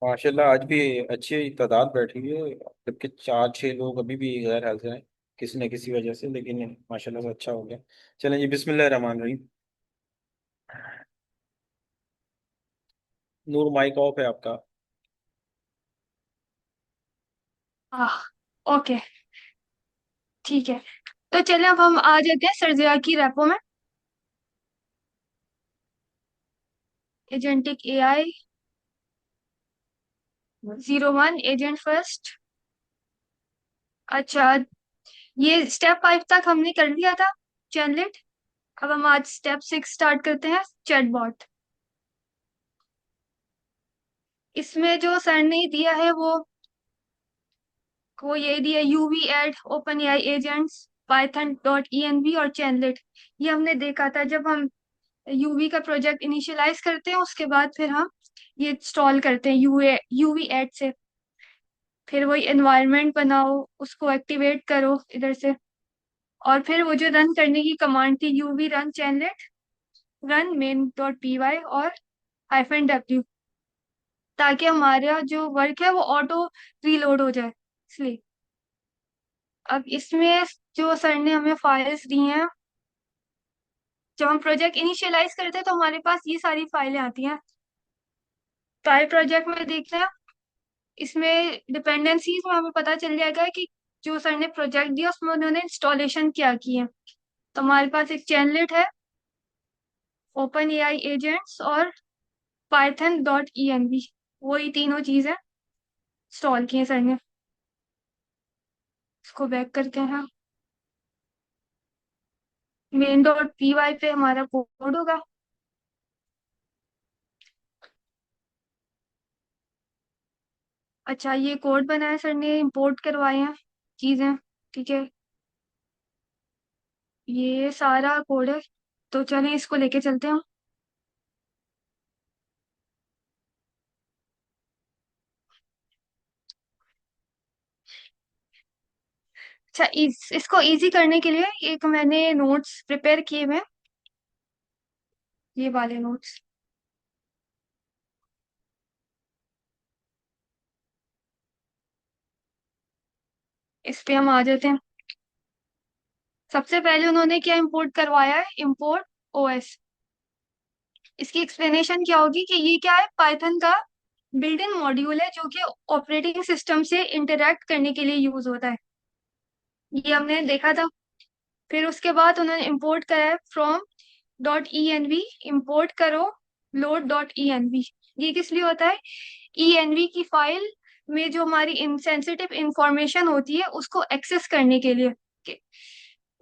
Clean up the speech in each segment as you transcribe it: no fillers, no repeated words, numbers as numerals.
माशाल्लाह आज भी अच्छी तादाद बैठी हुई है, जबकि 4-6 लोग अभी भी गैर हाजिर हैं किसी न किसी वजह से, लेकिन माशाल्लाह से अच्छा हो गया। चलें जी, बिस्मिल्लाह रहमान रहीम। नूर, माइक ऑफ है आपका। हाँ। ओके। ठीक है। तो चलिए अब हम आ जाते हैं सर्जिया की रेपो में। Agentic AI 01 agent first. अच्छा, ये स्टेप 5 तक हमने कर लिया था, चैनलेट। अब हम आज स्टेप 6 स्टार्ट करते हैं, चैटबॉट। इसमें जो सर ने दिया है वो ये दिया, UV add OpenAI agents, python dot env और चैनलेट। ये हमने देखा था जब हम यूवी का प्रोजेक्ट इनिशियलाइज करते हैं, उसके बाद फिर हम ये इंस्टॉल करते हैं यूवी एड से। फिर वही एनवायरनमेंट बनाओ, उसको एक्टिवेट करो इधर से। और फिर वो जो रन करने की कमांड थी, UV run chainlit run main dot py और -w, ताकि हमारा जो वर्क है वो ऑटो रीलोड हो जाए, इसलिए। अब इसमें जो सर ने हमें फाइल्स दी हैं, जब हम प्रोजेक्ट इनिशियलाइज करते हैं तो हमारे पास ये सारी फाइलें आती हैं। ट्राई प्रोजेक्ट में देखते हैं, इसमें डिपेंडेंसीज में हमें पता चल जाएगा कि जो सर ने प्रोजेक्ट दिया उसमें उन्होंने इंस्टॉलेशन क्या की है। तो हमारे पास एक चैनलेट है, ओपन एआई एजेंट्स और पाइथन डॉट env, वही तीनों चीजें इंस्टॉल की हैं सर ने। इसको बैक करते हैं, मेन डॉट py पे हमारा कोड होगा। अच्छा, ये कोड बनाया सर ने, इंपोर्ट करवाए हैं चीजें, ठीक है। ये सारा कोड है, तो चलें इसको लेके चलते हैं। अच्छा, इसको इजी करने के लिए एक मैंने नोट्स प्रिपेयर किए हुए हैं, ये वाले नोट्स। इस पे हम आ जाते हैं। सबसे पहले उन्होंने क्या इंपोर्ट करवाया है, इंपोर्ट ओएस। इसकी एक्सप्लेनेशन क्या होगी कि ये क्या है, पाइथन का बिल्ट इन मॉड्यूल है जो कि ऑपरेटिंग सिस्टम से इंटरेक्ट करने के लिए यूज होता है। ये हमने देखा था। फिर उसके बाद उन्होंने इंपोर्ट करा है फ्रॉम डॉट env, इंपोर्ट करो लोड डॉट env। ये किस लिए होता है, env की फाइल में जो हमारी इनसेंसिटिव इंफॉर्मेशन होती है उसको एक्सेस करने के लिए, कि-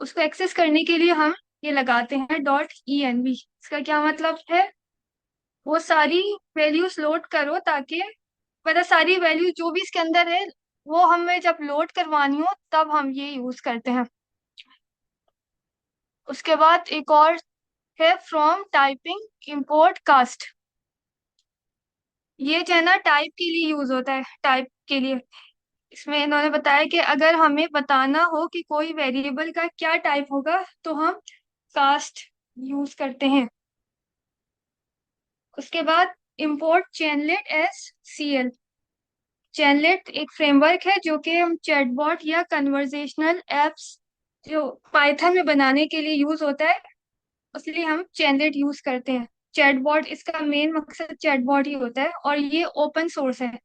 उसको एक्सेस करने के लिए हम ये लगाते हैं डॉट env। इसका क्या मतलब है, वो सारी वैल्यूज लोड करो ताकि, मतलब सारी वैल्यू जो भी इसके अंदर है वो हमें जब लोड करवानी हो तब हम ये यूज करते हैं। उसके बाद एक और है फ्रॉम टाइपिंग इंपोर्ट कास्ट। ये जो है ना टाइप के लिए यूज होता है, टाइप के लिए। इसमें इन्होंने बताया कि अगर हमें बताना हो कि कोई वेरिएबल का क्या टाइप होगा तो हम कास्ट यूज करते हैं। उसके बाद इंपोर्ट चैनलेट एस सी एल। चैनलेट एक फ्रेमवर्क है जो कि हम चैटबॉट या कन्वर्जेशनल एप्स जो पाइथन में बनाने के लिए यूज होता है, इसलिए हम चैनलेट यूज करते हैं। चैटबॉट, इसका मेन मकसद चैटबॉट ही होता है और ये ओपन सोर्स है।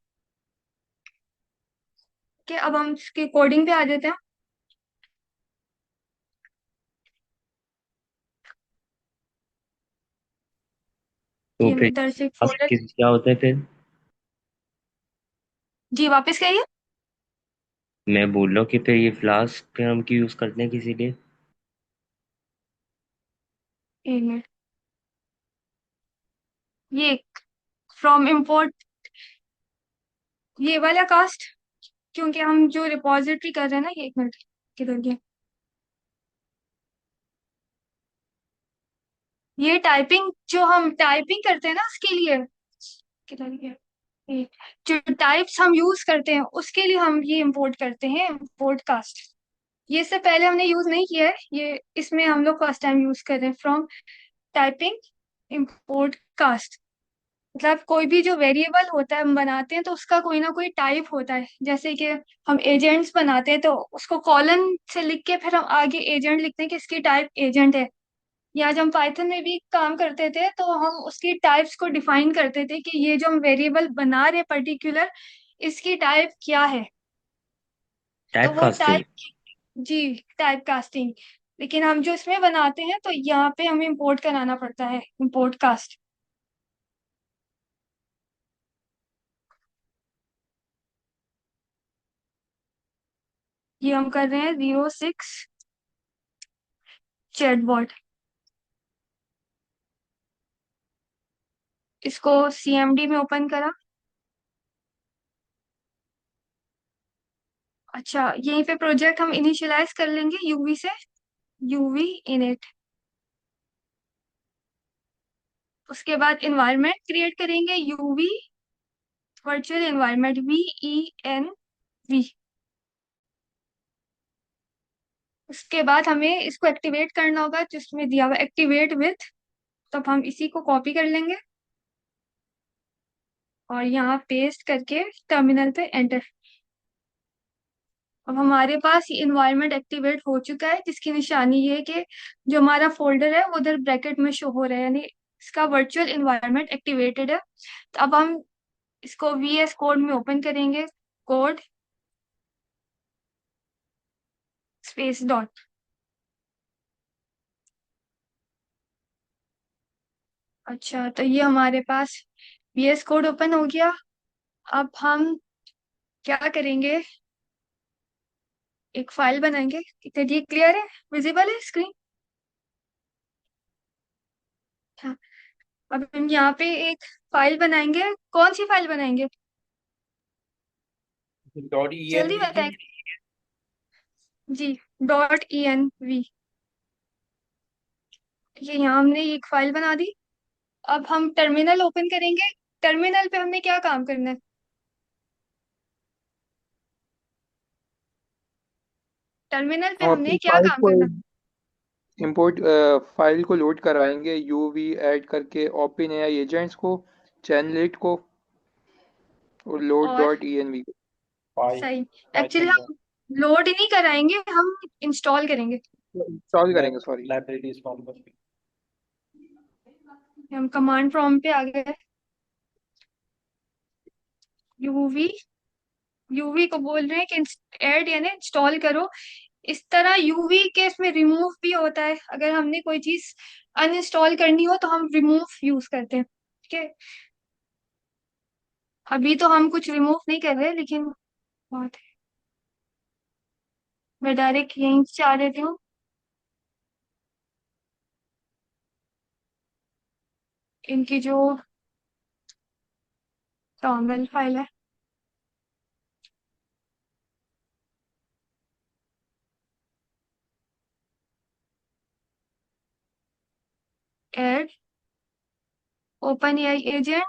कि अब हम इसकी कोडिंग पे आ जाते हैं। तो ये फिर मैं इधर से टास्क फोल्डर। क्या होता है फिर? जी वापस कहिए। मैं बोल रहा हूँ कि फिर ये फ्लास्क हम क्यों यूज करते हैं किसी लिए? एक मिनट, ये फ्रॉम इंपोर्ट, ये वाला कास्ट, क्योंकि हम जो रिपॉजिटरी कर रहे हैं ना, ये एक मिनट, किधर गया, ये टाइपिंग जो हम टाइपिंग करते हैं ना उसके लिए, किधर गया, ये जो टाइप्स हम यूज करते हैं उसके लिए हम ये इंपोर्ट करते हैं, इंपोर्ट कास्ट। ये इससे पहले हमने यूज नहीं किया है, ये इसमें हम लोग फर्स्ट टाइम यूज कर रहे हैं, फ्रॉम टाइपिंग इंपोर्ट कास्ट। मतलब कोई भी जो वेरिएबल होता है हम बनाते हैं तो उसका कोई ना कोई टाइप होता है। जैसे कि हम एजेंट्स बनाते हैं तो उसको कॉलन से लिख के फिर हम आगे एजेंट लिखते हैं कि इसकी टाइप एजेंट है। या जब हम पाइथन में भी काम करते थे तो हम उसकी टाइप्स को डिफाइन करते थे कि ये जो हम वेरिएबल बना रहे पर्टिकुलर, इसकी टाइप क्या है। तो टाइप वो कास्टिंग। टाइप, जी, टाइप कास्टिंग। लेकिन हम जो इसमें बनाते हैं तो यहाँ पे हमें इंपोर्ट कराना पड़ता है, इंपोर्ट कास्ट। ये हम कर रहे हैं 06 चैटबॉट। इसको सीएमडी में ओपन करा। अच्छा, यहीं पे प्रोजेक्ट हम इनिशियलाइज कर लेंगे यूवी से, यूवी इनिट। उसके बाद इन्वायरमेंट क्रिएट करेंगे, यूवी वर्चुअल एनवायरनमेंट, VENV। उसके बाद हमें इसको एक्टिवेट करना होगा जिसमें दिया हुआ एक्टिवेट विथ। तब हम इसी को कॉपी कर लेंगे और यहाँ पेस्ट करके टर्मिनल पे एंटर। अब हमारे पास ये इन्वायरमेंट एक्टिवेट हो चुका है, जिसकी निशानी ये है कि जो हमारा फोल्डर है वो उधर ब्रैकेट में शो हो रहा है, यानी इसका वर्चुअल इन्वायरमेंट एक्टिवेटेड है। तो अब हम इसको VS कोड में ओपन करेंगे, कोड स्पेस डॉट। अच्छा, तो ये हमारे पास VS कोड ओपन हो गया। अब हम क्या करेंगे, एक फाइल बनाएंगे। कितने ये क्लियर है, विजिबल है स्क्रीन? हाँ। अब हम यहाँ पे एक फाइल बनाएंगे। कौन सी फाइल बनाएंगे, डॉट जल्दी ENV की। बताएं। जी, .env। ये यहाँ हमने एक फाइल बना दी। अब हम टर्मिनल ओपन करेंगे। टर्मिनल पे हमने क्या काम करना है, टर्मिनल पे हम हमने अपनी क्या फाइल काम को करना है? इंपोर्ट फाइल को लोड करवाएंगे यूवी ऐड करके ओपन एआई एजेंट्स को, चैनलेट को और लोड और डॉट env को। सही। एक्चुअली पाइथन हम लोड नहीं कराएंगे, हम इंस्टॉल करेंगे। इंस्टॉल करेंगे, सॉरी। लाइब्रेरी इंस्टॉल कर। हम कमांड प्रॉम्प्ट पे आ गए। यूवी, यूवी को बोल रहे हैं कि ऐड यानी इंस्टॉल करो। इस तरह यूवी के इसमें रिमूव भी होता है, अगर हमने कोई चीज अनइंस्टॉल करनी हो तो हम रिमूव यूज करते हैं। ठीक है, अभी तो हम कुछ रिमूव नहीं कर रहे, लेकिन बात है, मैं डायरेक्ट यहीं से आ देती हूँ। इनकी जो टॉर्मल फाइल है, add open AI agent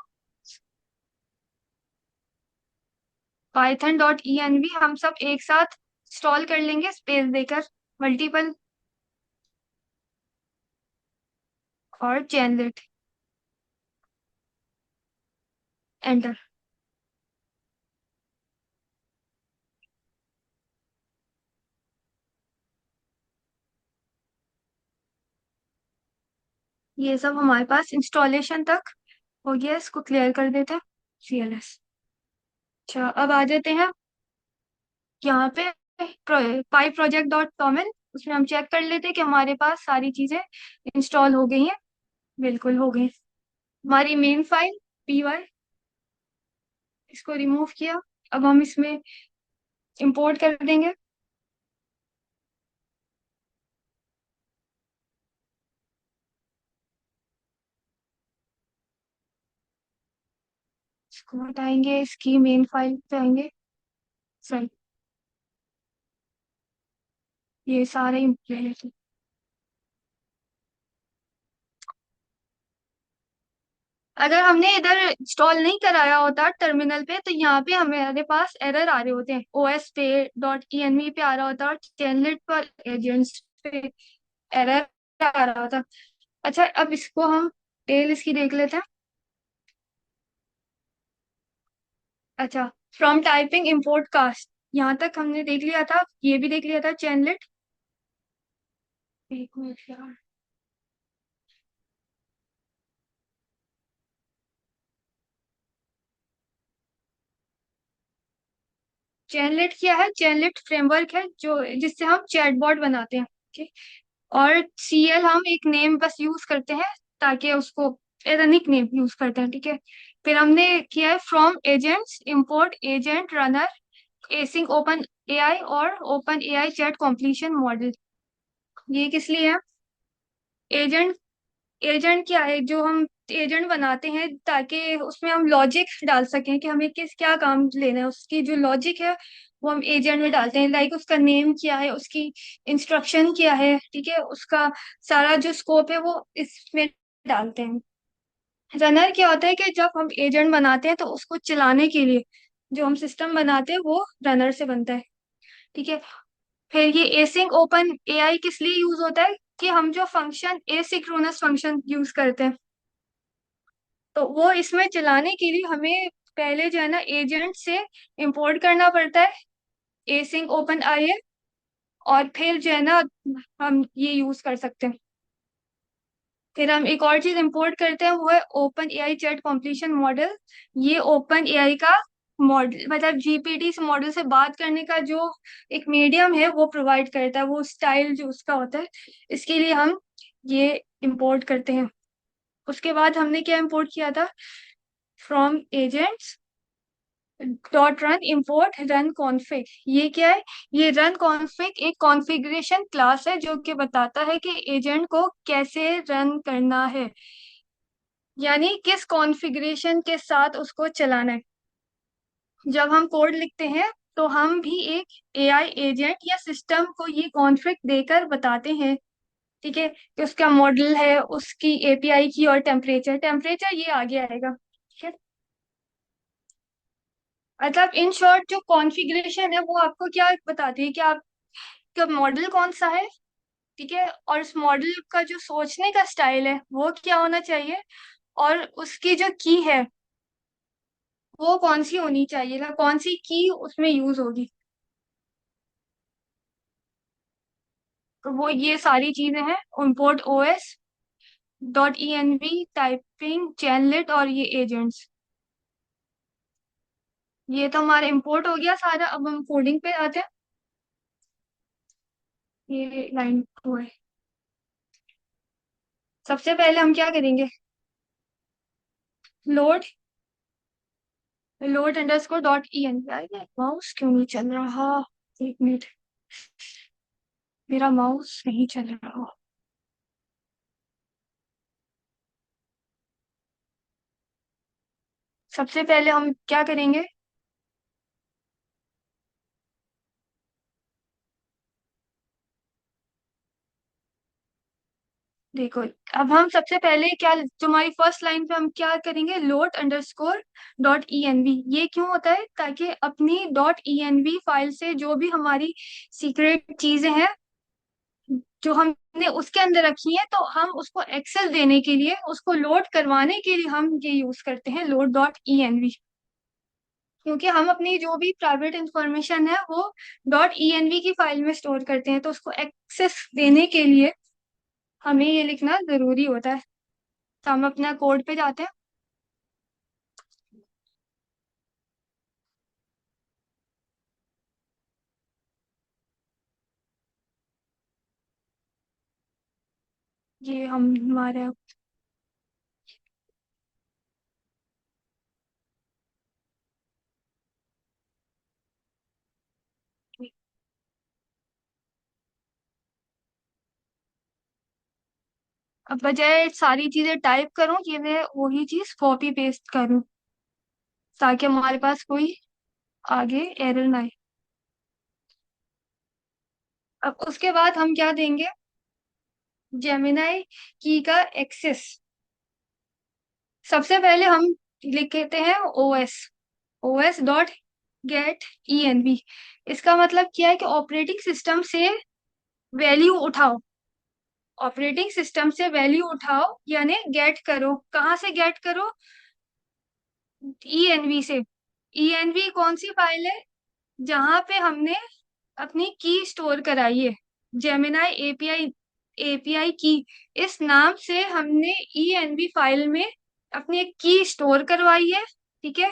python.env, हम सब एक साथ इंस्टॉल कर लेंगे स्पेस देकर, मल्टीपल, और चैनलेट एंटर। ये सब हमारे पास इंस्टॉलेशन तक हो गया, इसको क्लियर कर देते हैं, CLS। अच्छा, अब आ जाते हैं यहाँ पे पाई प्रोजेक्ट डॉट कॉमन। उसमें हम चेक कर लेते हैं कि हमारे पास सारी चीजें इंस्टॉल हो गई हैं। बिल्कुल हो गई। हमारी मेन फाइल py, इसको रिमूव किया। अब हम इसमें इंपोर्ट कर देंगे। इसको हटाएंगे, इसकी मेन फाइल पे आएंगे। सही, ये सारे इंप्लीमेंट। अगर हमने इधर इंस्टॉल नहीं कराया होता टर्मिनल पे तो यहाँ पे हमारे पास एरर आ रहे होते हैं, OS पे .env पे आ रहा होता, और चैनलेट पर एजेंट्स पे एरर आ रहा होता। अच्छा, अब इसको हम टेल इसकी देख लेते हैं। अच्छा, फ्रॉम टाइपिंग इंपोर्ट कास्ट, यहाँ तक हमने देख लिया था, ये भी देख लिया था चैनलेट। एक मिनट यार। चैनलेट क्या है? चैनलेट फ्रेमवर्क है जो जिससे हम चैटबॉट बनाते हैं। ठीक। और सीएल हम एक नेम बस यूज करते हैं, ताकि उसको एज निक नेम यूज करते हैं। ठीक है। फिर हमने किया है from agents import agent runner async Open AI और Open AI chat completion model. ये किस लिए है? एजेंट, एजेंट क्या है? जो हम एजेंट बनाते हैं ताकि उसमें हम लॉजिक डाल सकें कि हमें किस क्या काम लेना है, उसकी जो लॉजिक है वो हम एजेंट में डालते हैं। लाइक उसका नेम क्या है, उसकी इंस्ट्रक्शन क्या है, ठीक है, उसका सारा जो स्कोप है वो इसमें डालते हैं। रनर क्या होता है कि जब हम एजेंट बनाते हैं तो उसको चलाने के लिए जो हम सिस्टम बनाते हैं वो रनर से बनता है। ठीक है। फिर ये एसिंक ओपन एआई किस लिए यूज होता है? कि हम जो फंक्शन एसिंक्रोनस फंक्शन यूज करते हैं, तो वो इसमें चलाने के लिए हमें पहले जो है ना एजेंट से इंपोर्ट करना पड़ता है एसिंक ओपन आई, और फिर जो है ना हम ये यूज कर सकते हैं। फिर हम एक और चीज इंपोर्ट करते हैं, वो है open AI chat completion model. ये ओपन एआई का मॉडल, मतलब जीपीटी से मॉडल से बात करने का जो एक मीडियम है वो प्रोवाइड करता है, वो स्टाइल जो उसका होता है, इसके लिए हम ये इंपोर्ट करते हैं। उसके बाद हमने क्या इंपोर्ट किया था? From agents dot run import run config. ये क्या है? ये रन कॉन्फ़िग एक कॉन्फ़िगरेशन क्लास है जो कि बताता है कि एजेंट को कैसे रन करना है, यानी किस कॉन्फ़िगरेशन के साथ उसको चलाना है। जब हम कोड लिखते हैं तो हम भी एक एआई एजेंट या सिस्टम को ये कॉन्फ़िग देकर बताते हैं, ठीक है, कि उसका मॉडल है, उसकी एपीआई की, और टेम्परेचर, टेम्परेचर ये आगे आएगा। ठीक है। मतलब इन शॉर्ट जो कॉन्फ़िगरेशन है वो आपको क्या बताती है कि आपका मॉडल कौन सा है, ठीक है, और उस मॉडल का जो सोचने का स्टाइल है वो क्या होना चाहिए, और उसकी जो की है वो कौन सी होनी चाहिए, ना कौन सी की उसमें यूज होगी। तो वो ये सारी चीजें हैं, import OS dot E N V typing chainlit और ये एजेंट्स। ये तो हमारा इम्पोर्ट हो गया सारा। अब हम कोडिंग पे आते हैं। ये लाइन 2 है। सबसे पहले हम क्या करेंगे? Load, load underscore dot E N V. Mouse क्यों नहीं चल रहा? एक मिनट, मेरा माउस नहीं चल रहा। सबसे पहले हम क्या करेंगे? देखो, अब हम सबसे पहले क्या, जो हमारी फर्स्ट लाइन पे हम क्या करेंगे? Load underscore dot E N V. ये क्यों होता है? ताकि अपनी dot E N V file से जो भी हमारी सीक्रेट चीजें हैं जो हमने उसके अंदर रखी है, तो हम उसको एक्सेस देने के लिए, उसको लोड करवाने के लिए हम ये यूज करते हैं load dot E N V. क्योंकि हम अपनी जो भी प्राइवेट इंफॉर्मेशन है वो डॉट ई एन वी की फाइल में स्टोर करते हैं, तो उसको एक्सेस देने के लिए हमें ये लिखना जरूरी होता है। तो हम अपना कोड पे जाते हैं। ये हम हमारे, अब बजाय सारी चीजें टाइप करूं, कि मैं वही चीज कॉपी पेस्ट करूं, ताकि हमारे पास कोई आगे एरर ना आए। अब उसके बाद हम क्या देंगे? जेमिनाई की का एक्सेस। सबसे पहले हम लिखते हैं OS, OS dot get E N V. इसका मतलब क्या है? कि ऑपरेटिंग सिस्टम से वैल्यू उठाओ, ऑपरेटिंग सिस्टम से वैल्यू उठाओ, यानी गेट करो। कहाँ से गेट करो? ई एन वी से। env कौन सी फाइल है? जहां पे हमने अपनी की स्टोर कराई है, जेमिनाई एपीआई, एपीआई की, इस नाम से हमने env फाइल में अपनी एक की स्टोर करवाई है। ठीक है,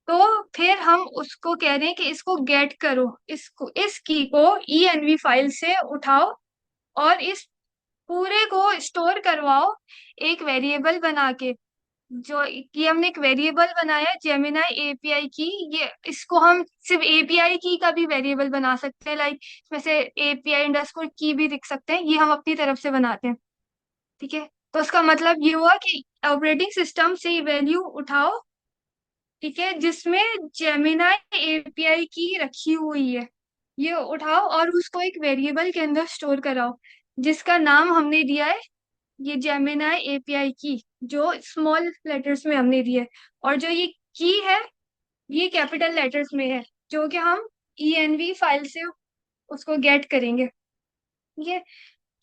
तो फिर हम उसको कह रहे हैं कि इसको गेट करो, इसको, इस की को env फाइल से उठाओ और इस पूरे को स्टोर करवाओ एक वेरिएबल बना के। जो कि हमने एक वेरिएबल बनाया जेमिनाई एपीआई की, ये इसको हम सिर्फ एपीआई की का भी वेरिएबल बना सकते हैं, लाइक इसमें से एपीआई अंडरस्कोर की भी लिख सकते हैं, ये हम अपनी तरफ से बनाते हैं। ठीक है, तो उसका मतलब ये हुआ कि ऑपरेटिंग सिस्टम से वैल्यू उठाओ, ठीक है, जिसमें जेमिनाई एपीआई की रखी हुई है, ये उठाओ और उसको एक वेरिएबल के अंदर स्टोर कराओ, जिसका नाम हमने दिया है ये जेमिनाई एपीआई की, जो स्मॉल लेटर्स में हमने दी है। और जो ये की है ये कैपिटल लेटर्स में है, जो कि हम env फाइल से उसको गेट करेंगे। ये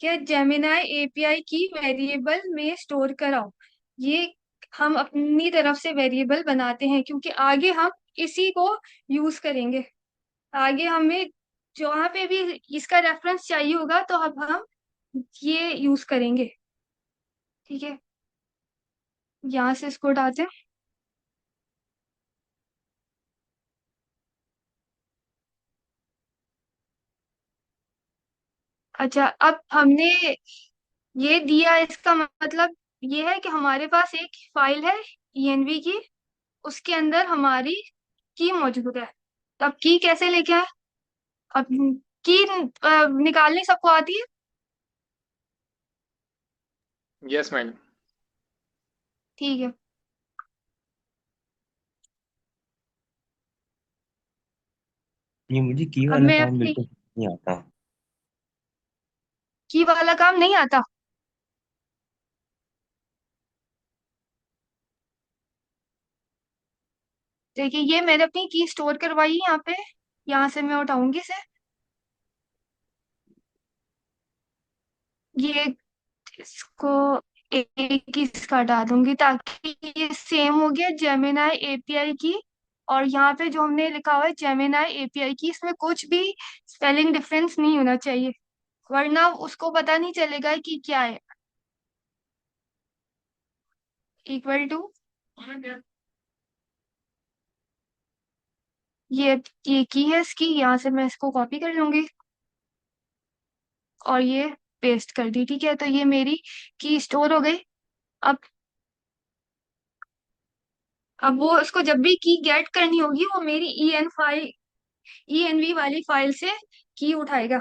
क्या, जेमिनाई एपीआई की वेरिएबल में स्टोर कराओ, ये हम अपनी तरफ से वेरिएबल बनाते हैं, क्योंकि आगे हम इसी को यूज करेंगे। आगे हमें जहाँ पे भी इसका रेफरेंस चाहिए होगा तो अब हम ये यूज करेंगे। ठीक है, यहाँ से इसको उठाते हैं। अच्छा, अब हमने ये दिया, इसका मतलब ये है कि हमारे पास एक फाइल है env की, उसके अंदर हमारी की मौजूद है। तो अब की कैसे लेके आए? अब की निकालनी सबको आती है? Yes madam. ठीक है, ये मुझे की अब वाला मैं काम अपनी बिल्कुल नहीं आता। की वाला काम नहीं आता। देखिए, ये मैंने अपनी की स्टोर करवाई है यहाँ पे, यहाँ से मैं उठाऊंगी इसे, ये इसको एक ही इसका डालूंगी ताकि ये सेम हो गया जेमिनाई एपीआई की। और यहाँ पे जो हमने लिखा हुआ है जेमिनाई एपीआई की, इसमें कुछ भी स्पेलिंग डिफरेंस नहीं होना चाहिए, वरना उसको पता नहीं चलेगा कि क्या है। इक्वल टू, ये की है इसकी, यहाँ से मैं इसको कॉपी कर लूंगी और ये पेस्ट कर दी। ठीक है, तो ये मेरी की स्टोर हो गई। अब अब वो उसको जब भी की गेट करनी होगी वो मेरी env वाली फाइल से की उठाएगा।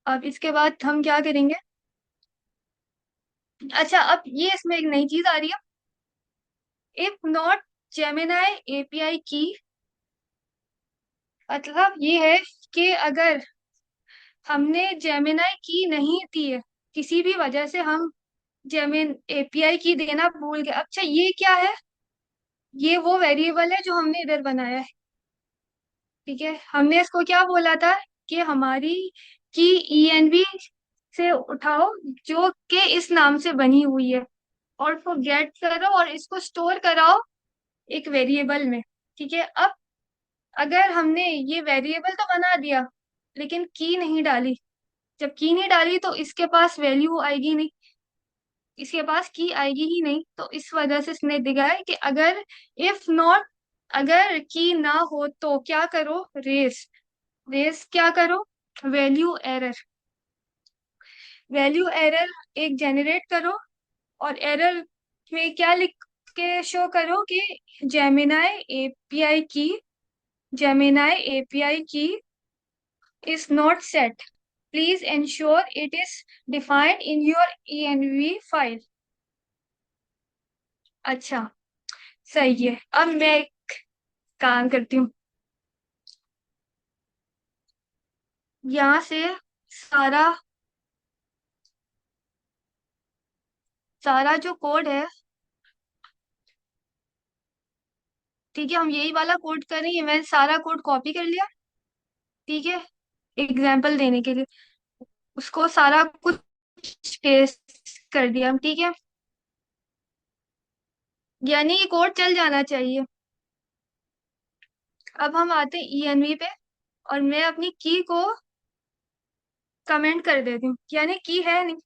अब इसके बाद हम क्या करेंगे? अच्छा, अब ये इसमें एक नई चीज आ रही है, इफ नॉट जेमिनाई एपीआई की, मतलब ये है कि अगर हमने जेमिनाई की नहीं दी है, किसी भी वजह से हम जेमिन एपीआई की देना भूल गए। अच्छा, ये क्या है? ये वो वेरिएबल है जो हमने इधर बनाया है। ठीक है, हमने इसको क्या बोला था कि हमारी की env से उठाओ, जो कि इस नाम से बनी हुई है, और उसको गेट करो और इसको स्टोर कराओ एक वेरिएबल में। ठीक है, अब अगर हमने ये वेरिएबल तो बना दिया लेकिन की नहीं डाली, जब की नहीं डाली तो इसके पास वैल्यू आएगी नहीं, इसके पास की आएगी ही नहीं, तो इस वजह से इसने दिखा है कि अगर इफ नॉट, अगर की ना हो तो क्या करो, रेस, रेस क्या करो, वैल्यू एरर, वैल्यू एरर एक जनरेट करो, और एरर में क्या लिख के शो करो कि जेमिनाई एपीआई की, जेमिनाई एपीआई की is not set, please ensure it is defined in your env file। अच्छा, सही है। अब मैं एक काम करती हूँ, यहाँ से सारा सारा जो कोड है, ठीक है, हम यही वाला कोड करेंगे, मैंने सारा कोड कॉपी कर लिया। ठीक है, एग्जाम्पल देने के लिए उसको सारा कुछ पेस्ट कर दिया हम। ठीक है, यानी ये कोड चल जाना चाहिए। अब हम आते हैं ईएनवी पे, और मैं अपनी की को कमेंट कर देती हूँ, यानी की है नहीं।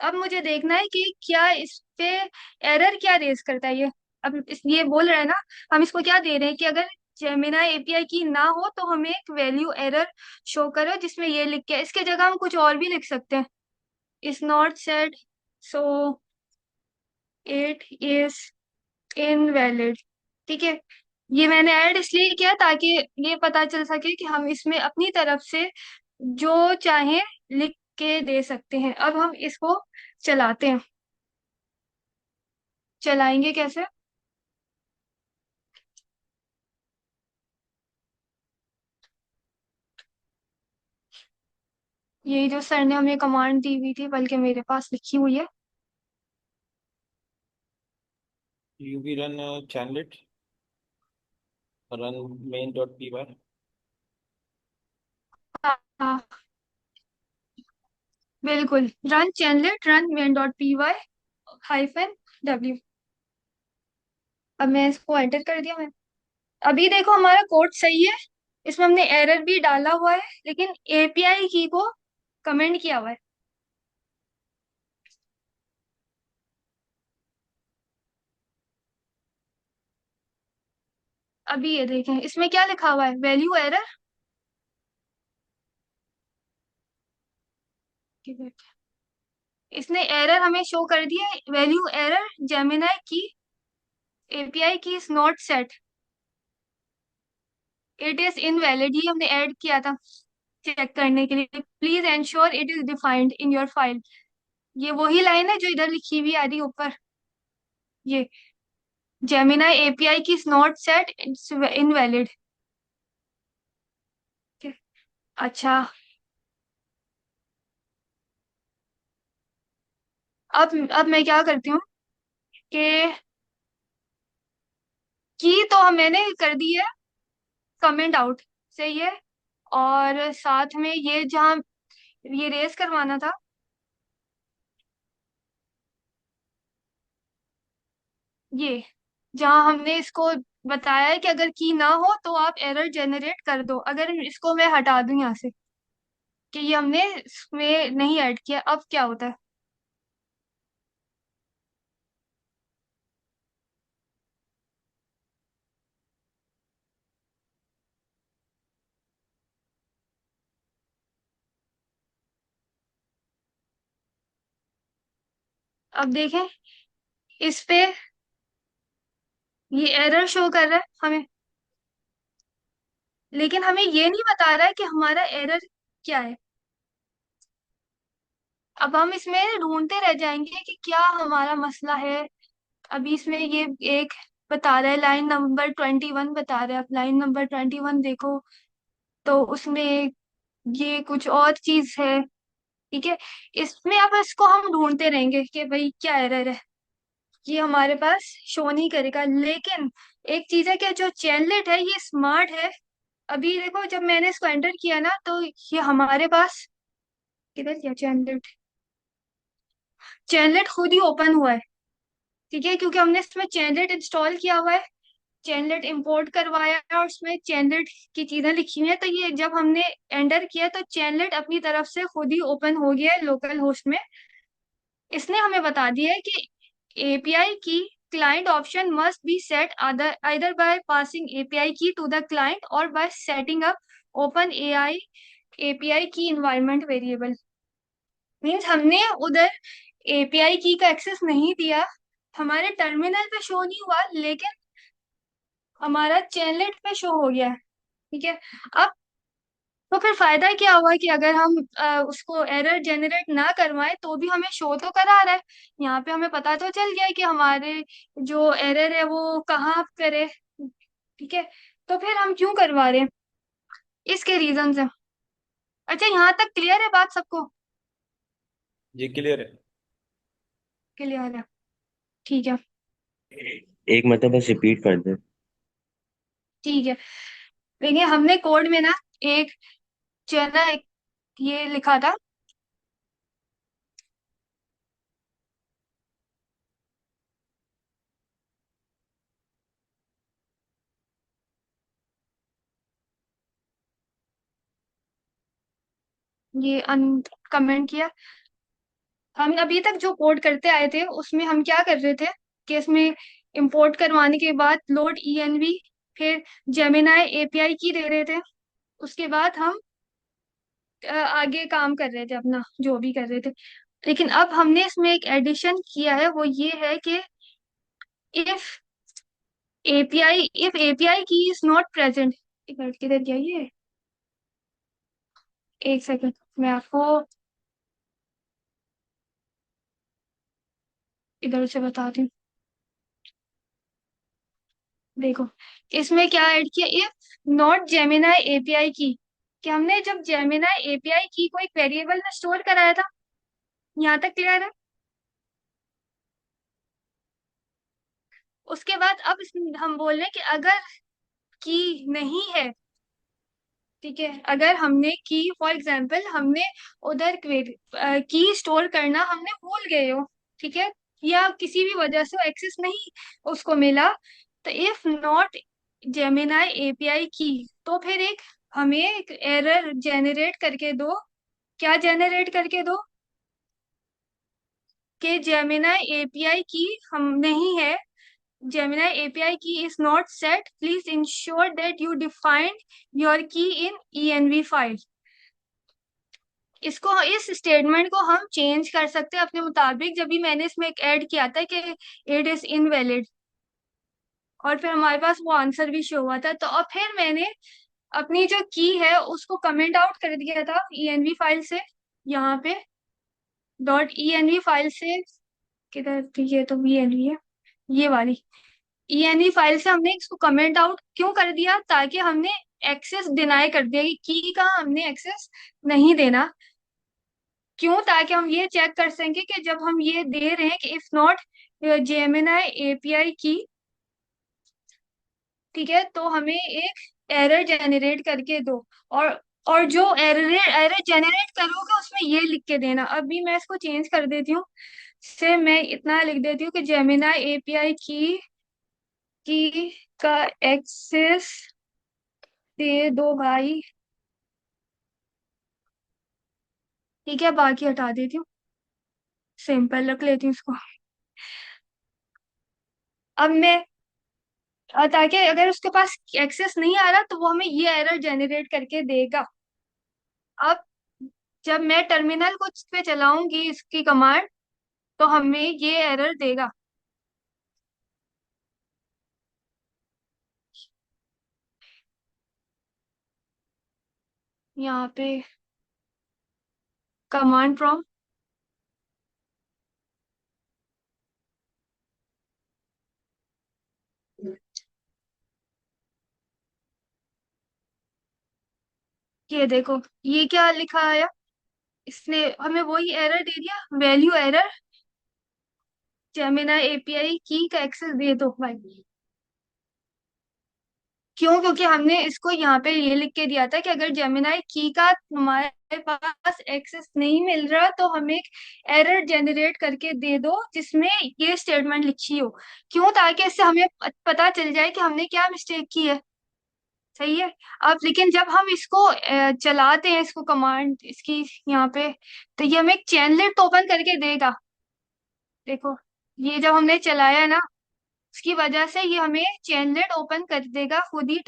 अब मुझे देखना है कि क्या इस पे एरर क्या रेज करता है ये। अब ये बोल रहा है ना, हम इसको क्या दे रहे हैं कि अगर जेमिना एपीआई की ना हो तो हमें एक वैल्यू एरर शो करो जिसमें ये लिख के, इसके जगह हम कुछ और भी लिख सकते हैं। Is not set, so it is invalid. ठीक है, ये मैंने ऐड इसलिए किया ताकि ये पता चल सके कि हम इसमें अपनी तरफ से जो चाहे लिख के दे सकते हैं। अब हम इसको चलाते हैं। चलाएंगे कैसे? यही जो सर ने हमें कमांड दी हुई थी, बल्कि मेरे पास लिखी हुई है। UV run chainlit run main dot P Y. हाँ, बिल्कुल, run chainlit run main dot P Y -w। अब मैं इसको एंटर कर दिया मैंने। अभी देखो हमारा कोड सही है, इसमें हमने एरर भी डाला हुआ है, लेकिन एपीआई की को कमेंट किया हुआ है। अभी ये देखें इसमें क्या लिखा हुआ है, वैल्यू एरर। इसने एरर हमें शो कर दिया, वैल्यू एरर जेमिनाई की API key is not set, it is invalid. ही हमने ऐड किया था चेक करने के लिए, please ensure it is defined in your file. ये वही लाइन है जो इधर लिखी हुई आ रही है ऊपर, ये Gemini API key is not set, it's invalid. अच्छा, अब मैं क्या करती हूँ कि तो मैंने कर दी है कमेंट आउट, सही है। और साथ में ये जहाँ ये रेस करवाना था, ये जहाँ हमने इसको बताया है कि अगर की ना हो तो आप एरर जनरेट कर दो, अगर इसको मैं हटा दूं यहाँ से कि ये हमने इसमें नहीं ऐड किया, अब क्या होता है? अब देखें इस पे, ये एरर शो कर रहा है हमें, लेकिन हमें ये नहीं बता रहा है कि हमारा एरर क्या है। अब हम इसमें ढूंढते रह जाएंगे कि क्या हमारा मसला है। अभी इसमें ये एक बता रहा है, लाइन नंबर 21 बता रहा है। अब लाइन नंबर 21 देखो तो उसमें ये कुछ और चीज है। ठीक है, इसमें अब इसको हम ढूंढते रहेंगे कि भाई क्या एरर है, ये हमारे पास शो नहीं करेगा। लेकिन एक चीज है कि जो चैनलेट है ये स्मार्ट है। अभी देखो जब मैंने इसको एंटर किया ना तो ये हमारे पास, किधर गया चैनलेट? चैनलेट खुद ही ओपन हुआ है। ठीक है, क्योंकि हमने इसमें चैनलेट इंस्टॉल किया हुआ है, चैनलेट इंपोर्ट करवाया है, और उसमें चैनलेट की चीजें लिखी हुई है। तो ये जब हमने एंटर किया तो चैनलेट अपनी तरफ से खुद ही ओपन हो गया है लोकल होस्ट में। इसने हमें बता दिया है कि एपीआई की client option must be set either by passing API key to the client or by setting up OpenAI API key environment variable। Means हमने उधर एपीआई की का एक्सेस नहीं दिया, हमारे टर्मिनल पे शो नहीं हुआ, लेकिन हमारा चैनलेट पे शो हो गया है। ठीक है, अब तो फिर फायदा क्या हुआ कि अगर हम उसको एरर जनरेट ना करवाएं तो भी हमें शो तो करा रहा है। यहाँ पे हमें पता तो चल गया है कि हमारे जो एरर है वो कहाँ पर है। ठीक है, तो फिर हम क्यों करवा रहे हैं, इसके रीजन है। अच्छा, यहाँ तक क्लियर है बात सबको? जी क्लियर है। क्लियर है, ठीक है। एक मतलब बस रिपीट कर दे। ठीक है, देखिए हमने कोड में ना एक जो है ना, एक ये लिखा था, ये कमेंट किया। हम अभी तक जो कोड करते आए थे उसमें हम क्या कर रहे थे कि इसमें इंपोर्ट करवाने के बाद लोड ENV, फिर जेमिनाई API की दे रहे थे। उसके बाद हम आगे काम कर रहे थे अपना जो भी कर रहे थे। लेकिन अब हमने इसमें एक एडिशन किया है, वो ये है कि इफ API की इज नॉट प्रेजेंट। एक मिनट, किधर गया ये? एक सेकंड, मैं आपको इधर से बताती हूँ। देखो, इसमें क्या ऐड किया, इफ नॉट जेमिनाई API की, कि हमने जब जेमिनाई API की को एक वेरिएबल में स्टोर कराया था। यहाँ तक क्लियर है? उसके बाद अब हम बोल रहे हैं कि अगर की नहीं है, ठीक है, अगर हमने की फॉर एग्जांपल हमने उधर की स्टोर करना हमने भूल गए हो, ठीक है, या किसी भी वजह से एक्सेस नहीं उसको मिला, तो इफ नॉट जेमिनाई API की, तो फिर एक हमें एक एरर जेनरेट करके दो। क्या जेनरेट करके दो? कि जेमिनाई API की हम नहीं है, Gemini API key is not set. Please ensure that you define your key in ENV file. इसको, इस स्टेटमेंट को हम चेंज कर सकते हैं अपने मुताबिक। जब भी मैंने इसमें एक ऐड किया था कि इट इज इनवैलिड, और फिर हमारे पास वो आंसर भी शो हुआ था, तो अब फिर मैंने अपनी जो की है उसको कमेंट आउट कर दिया था ENV फाइल से। यहाँ पे .env फाइल से, किधर थी ये? तो ENV है, ये वाली ENV फाइल से हमने इसको कमेंट आउट क्यों कर दिया? ताकि हमने एक्सेस डिनाई कर दिया कि की का हमने एक्सेस नहीं देना। क्यों? ताकि हम ये चेक कर सकें कि जब हम ये दे रहे हैं कि इफ नॉट जेमिनाई API की, ठीक है, तो हमें एक एरर जेनरेट करके दो। और और जो एरर एरर जेनरेट करोगे उसमें ये लिख के देना। अभी मैं इसको चेंज कर देती हूँ, से मैं इतना लिख देती हूँ कि जेमिनाई API की का एक्सेस दे दो भाई, ठीक है, बाकी हटा देती हूँ, सिंपल रख लेती हूँ इसको। अब मैं ताकि अगर उसके पास एक्सेस नहीं आ रहा तो वो हमें ये एरर जेनरेट करके देगा। अब जब मैं टर्मिनल को पे चलाऊंगी इसकी कमांड, तो हमें ये एरर देगा। यहाँ पे कमांड प्रॉम्प्ट, ये देखो, ये क्या लिखा आया, इसने हमें वही एरर दे दिया, वैल्यू एरर, जेमिना API की का एक्सेस दे दो भाई। क्यों? क्योंकि हमने इसको यहाँ पे ये लिख के दिया था कि अगर जेमिनाई की का हमारे पास एक्सेस नहीं मिल रहा तो हमें एक एरर जनरेट करके दे दो जिसमें ये स्टेटमेंट लिखी हो। क्यों? ताकि इससे हमें पता चल जाए कि हमने क्या मिस्टेक की है। सही है। अब लेकिन जब हम इसको चलाते हैं, इसको कमांड इसकी यहाँ पे, तो ये हमें एक चैनलेट ओपन करके देगा। देखो, ये जब हमने चलाया ना, उसकी वजह से ये हमें चेनलेट ओपन कर देगा खुद ही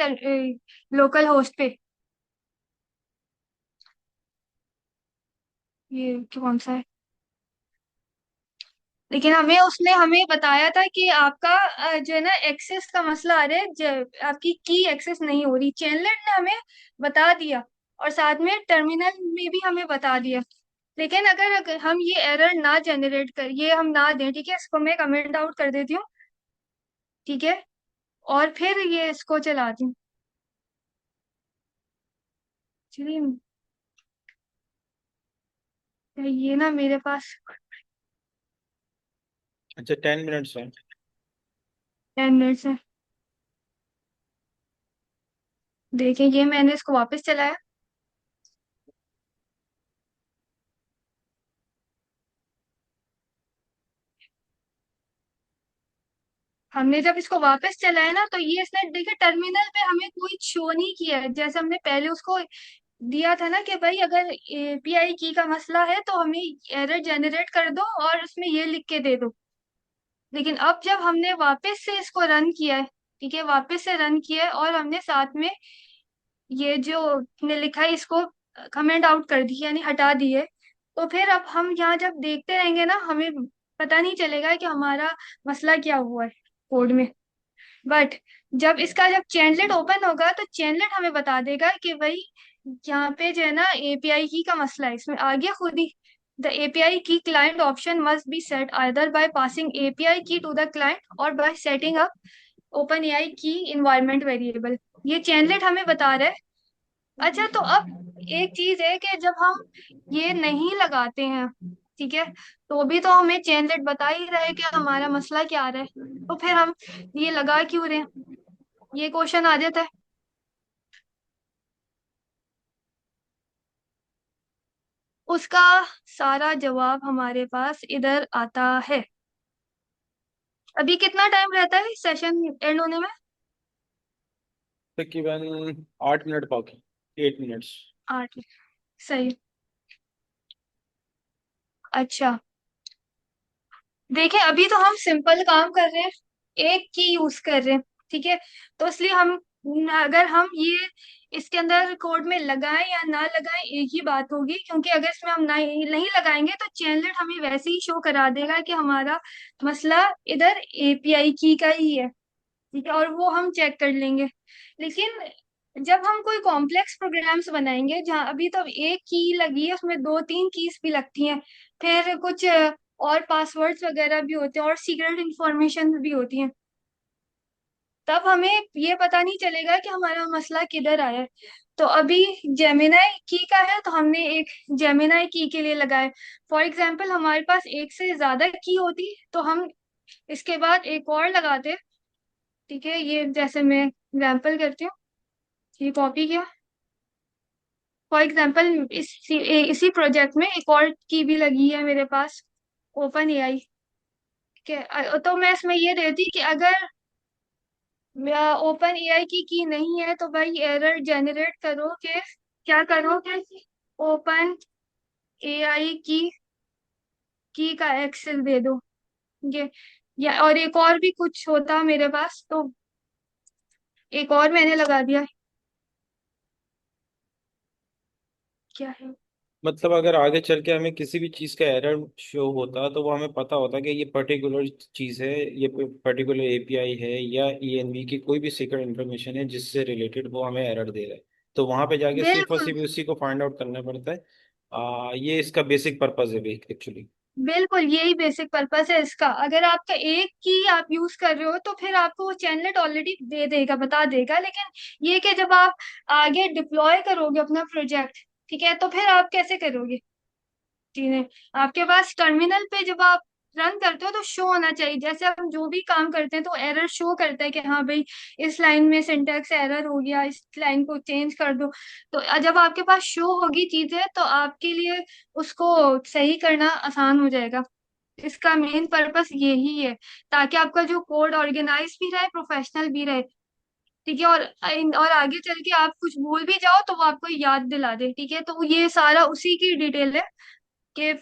लोकल होस्ट पे। ये कौन सा है? लेकिन हमें उसने हमें बताया था कि आपका जो है ना एक्सेस का मसला आ रहा है, आपकी की एक्सेस नहीं हो रही, चेनलेट ने हमें बता दिया। और साथ में टर्मिनल में भी हमें बता दिया। लेकिन अगर हम ये एरर ना जनरेट कर, ये हम ना दें, ठीक है, इसको मैं कमेंट आउट कर देती हूँ, ठीक है, और फिर ये इसको चलाती हूँ। चलिए, ये ना मेरे पास अच्छा, 10 मिनट्स है। 10 मिनट्स है। देखिए, ये मैंने इसको वापस चलाया। हमने जब इसको वापस चलाया ना, तो ये इसने देखिए टर्मिनल पे हमें कोई शो नहीं किया है, जैसे हमने पहले उसको दिया था ना कि भाई अगर एपीआई की का मसला है तो हमें एरर जनरेट कर दो और उसमें ये लिख के दे दो। लेकिन अब जब हमने वापस से इसको रन किया है, ठीक है, वापस से रन किया है और हमने साथ में ये जो ने लिखा है इसको कमेंट आउट कर दी यानी हटा दिए, तो फिर अब हम यहाँ जब देखते रहेंगे ना हमें पता नहीं चलेगा कि हमारा मसला क्या हुआ है कोड में। बट जब चैनलेट ओपन होगा तो चैनलेट हमें बता देगा कि भाई यहाँ पे जो है ना एपीआई की का मसला है, इसमें आ गया खुद ही। द एपीआई की client option must be set either by passing API की टू द क्लाइंट और bye setting up open AI की इन्वायरमेंट वेरिएबल। ये चैनलेट हमें बता रहा है। अच्छा, तो अब एक चीज है कि जब हम ये नहीं लगाते हैं, ठीक है, तो भी तो हमें चैनलेट बता ही रहा है कि हमारा मसला क्या आ रहा है, तो फिर हम ये लगा क्यों रहे हैं? ये क्वेश्चन आ जाता है। उसका सारा जवाब हमारे पास इधर आता है। अभी कितना टाइम रहता है सेशन एंड होने में? तकरीबन 8 मिनट बाकी, 8 मिनट्स। 8। सही। अच्छा, देखिए अभी तो हम सिंपल काम कर रहे हैं, एक की यूज कर रहे हैं, ठीक है। तो इसलिए हम अगर हम ये इसके अंदर कोड में लगाएं या ना लगाएं एक ही बात होगी, क्योंकि अगर इसमें हम नहीं नहीं लगाएंगे तो चैनलेट हमें वैसे ही शो करा देगा कि हमारा मसला इधर एपीआई की का ही है, ठीक है, और वो हम चेक कर लेंगे। लेकिन जब हम कोई कॉम्प्लेक्स प्रोग्राम्स बनाएंगे जहाँ अभी तो एक की लगी है उसमें दो तीन कीज भी लगती हैं, फिर कुछ और पासवर्ड्स वगैरह भी होते हैं और सीक्रेट इंफॉर्मेशन भी होती हैं, तब हमें ये पता नहीं चलेगा कि हमारा मसला किधर आया है। तो अभी जेमिनाई की का है तो हमने एक जेमिनाई की के लिए लगाए। फॉर एग्जाम्पल हमारे पास एक से ज्यादा की होती तो हम इसके बाद एक और लगाते, ठीक है। ये जैसे मैं एग्जाम्पल करती हूँ, ये कॉपी किया। फॉर एग्जाम्पल इसी प्रोजेक्ट में एक और की भी लगी है मेरे पास, ओपन एआई, ठीक है। तो मैं इसमें ये देती कि अगर ओपन एआई की नहीं है तो भाई एरर जनरेट करो कि क्या करो कि ओपन एआई की का एक्सेस दे दो ये, या और एक और भी कुछ होता मेरे पास तो एक और मैंने लगा दिया। क्या है? मतलब अगर आगे चल के हमें किसी भी चीज़ का एरर शो होता तो वो हमें पता होता कि ये पर्टिकुलर चीज़ है, ये पर्टिकुलर एपीआई है या ईएनवी की कोई भी सीक्रेट इन्फॉर्मेशन है जिससे रिलेटेड वो हमें एरर दे रहा है। तो वहां पे जाके सिर्फ और बिल्कुल सिर्फ उसी को फाइंड आउट करना पड़ता है। ये इसका बेसिक पर्पज है एक्चुअली। बिल्कुल, यही बेसिक पर्पस है इसका। अगर आपका एक की आप यूज कर रहे हो तो फिर आपको वो चैनलेट ऑलरेडी दे देगा, बता देगा। लेकिन ये कि जब आप आगे डिप्लॉय करोगे अपना प्रोजेक्ट, ठीक है, तो फिर आप कैसे करोगे चीजें? आपके पास टर्मिनल पे जब आप रन करते हो तो शो होना चाहिए, जैसे हम जो भी काम करते हैं तो एरर शो करता है कि हाँ भाई इस लाइन में सिंटैक्स एरर हो गया, इस लाइन को चेंज कर दो। तो जब आपके पास शो होगी चीजें तो आपके लिए उसको सही करना आसान हो जाएगा। इसका मेन पर्पस यही है, ताकि आपका जो कोड ऑर्गेनाइज भी रहे, प्रोफेशनल भी रहे, ठीक है। और आगे चल के आप कुछ भूल भी जाओ तो वो आपको याद दिला दे, ठीक है। तो ये सारा उसी की डिटेल है कि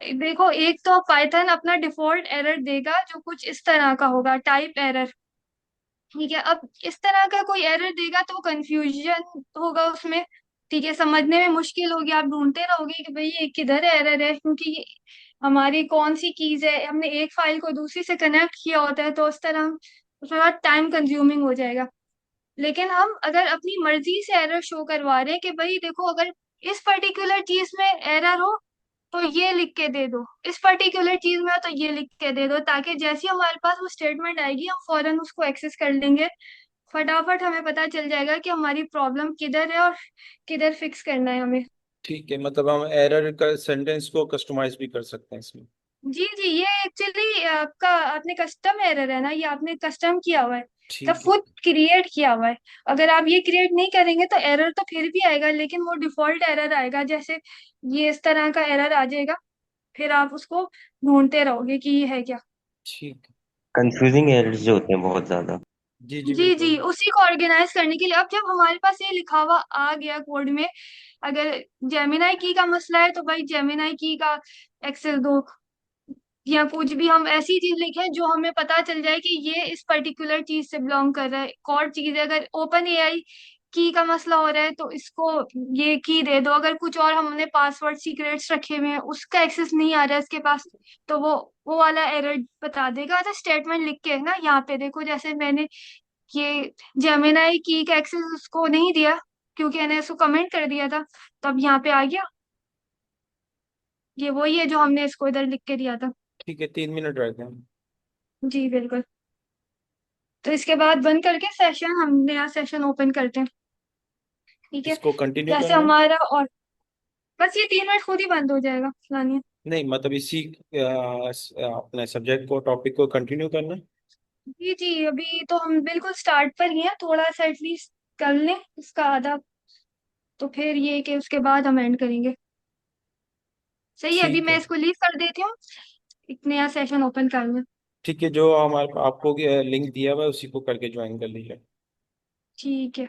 देखो, एक तो पाइथन अपना डिफॉल्ट एरर देगा जो कुछ इस तरह का होगा, टाइप एरर, ठीक है। अब इस तरह का कोई एरर देगा तो कंफ्यूजन होगा उसमें, ठीक है, समझने में मुश्किल होगी, आप ढूंढते रहोगे कि भाई ये किधर एरर है, क्योंकि ये हमारी कौन सी कीज है, हमने एक फाइल को दूसरी से कनेक्ट किया होता है, तो उस तरह उसमें बहुत टाइम कंज्यूमिंग हो जाएगा। लेकिन हम अगर अपनी मर्जी से एरर शो करवा रहे हैं कि भाई देखो अगर इस पर्टिकुलर चीज में एरर हो तो ये लिख के दे दो, इस पर्टिकुलर चीज में हो तो ये लिख के दे दो, ताकि जैसे ही हमारे पास वो स्टेटमेंट आएगी हम फौरन उसको एक्सेस कर लेंगे। फटाफट हमें पता चल जाएगा कि हमारी प्रॉब्लम किधर है और किधर फिक्स करना है हमें। ठीक है, मतलब हम एरर का सेंटेंस को कस्टमाइज भी कर सकते हैं इसमें। जी जी, ये एक्चुअली आपका आपने कस्टम एरर है ना, ये आपने कस्टम किया हुआ है, मतलब ठीक है। खुद क्रिएट किया हुआ है। अगर आप ये क्रिएट नहीं करेंगे तो एरर तो फिर भी आएगा, लेकिन वो डिफॉल्ट एरर आएगा, जैसे ये इस तरह का एरर आ जाएगा, फिर आप उसको ढूंढते रहोगे कि ये है क्या। ठीक है। कंफ्यूजिंग एरर्स जो होते हैं बहुत ज्यादा। जी जी जी बिल्कुल। जी, उसी को ऑर्गेनाइज करने के लिए अब जब हमारे पास ये लिखा हुआ आ गया कोड में, अगर जेमिनाई की का मसला है तो भाई जेमिनाई की का एक्सेस दो, या कुछ भी हम ऐसी चीज लिखें जो हमें पता चल जाए कि ये इस पर्टिकुलर चीज से बिलोंग कर रहा है। एक और चीज है, अगर ओपन एआई की का मसला हो रहा है तो इसको ये की दे दो। अगर कुछ और हमने पासवर्ड सीक्रेट्स रखे हुए हैं, उसका एक्सेस नहीं आ रहा है इसके पास, तो वो वाला एरर बता देगा। अच्छा, स्टेटमेंट लिख के ना यहाँ पे देखो, जैसे मैंने ये जेमिनाई की का एक्सेस उसको नहीं दिया क्योंकि मैंने इसको कमेंट कर दिया था, तब यहाँ पे आ गया। ये वही है जो हमने इसको इधर लिख के दिया था। ठीक है, 3 मिनट रहते हैं। जी बिल्कुल। तो इसके बाद बंद करके सेशन हम नया सेशन ओपन करते हैं। ठीक है। इसको कंटिन्यू जैसे करना है? हमारा, और बस ये 3 मिनट खुद ही बंद हो जाएगा फलानी। नहीं मतलब इसी अपने सब्जेक्ट को, टॉपिक को कंटिन्यू करना है? जी जी, अभी तो हम बिल्कुल स्टार्ट पर ही हैं, थोड़ा सा एटलीस्ट कर लें उसका आधा, तो फिर ये कि उसके बाद हम एंड करेंगे। सही है, अभी ठीक मैं है। इसको लीव कर देती हूँ, एक नया सेशन ओपन कर लें। ठीक है, जो हमारे आपको लिंक दिया हुआ है उसी को करके ज्वाइन कर लीजिए। ठीक है।